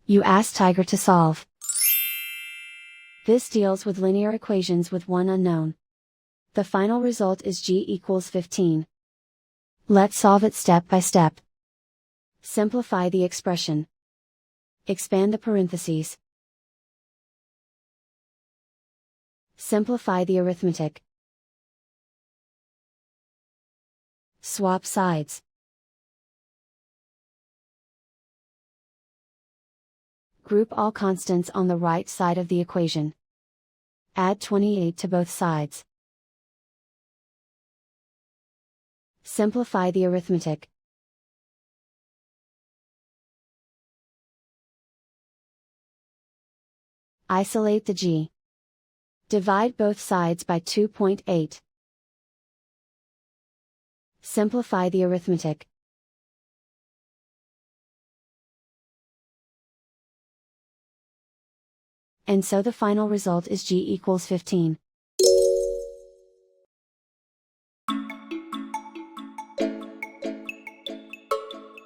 You ask Tiger to solve. This deals with linear equations with one unknown. The final result is g equals 15. Let's solve it step by step. Simplify the expression. Expand the parentheses. Simplify the arithmetic. Swap sides. Group all constants on the right side of the equation. Add 28 to both sides. Simplify the arithmetic. Isolate the g. Divide both sides by 2.8. Simplify the arithmetic. And so the final result is g equals 15.